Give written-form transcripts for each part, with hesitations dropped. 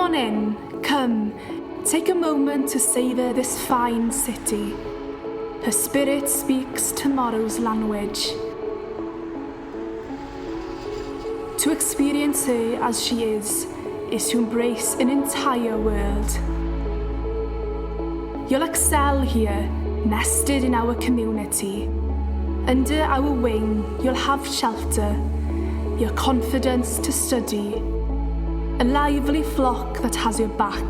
on in, come, take a moment to savour this fine city. Her spirit speaks tomorrow's language. To experience her as she is to embrace an entire world. You'll excel here, nested in our community. Under our wing, you'll have shelter, your confidence to study, a lively flock that has your back,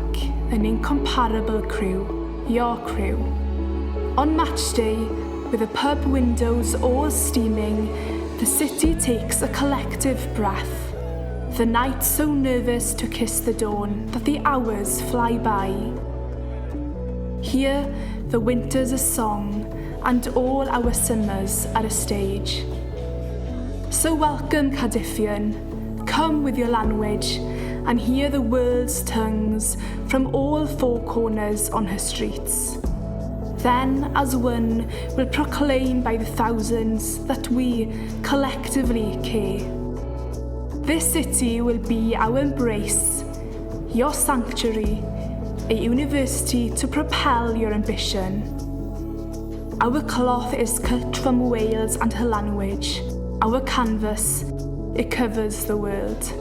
an incomparable crew, your crew. On matchday, with the pub windows all steaming, the city takes a collective breath. The night so nervous to kiss the dawn that the hours fly by. Here, the winter's a song, and all our summers are a stage. So welcome, Caerdiffian, come with your language, and hear the world's tongues from all four corners on her streets. Then, as one, we'll proclaim by the thousands that we collectively care. This city will be our embrace, your sanctuary, a university to propel your ambition. Our cloth is cut from Wales and her language. Our canvas, it covers the world.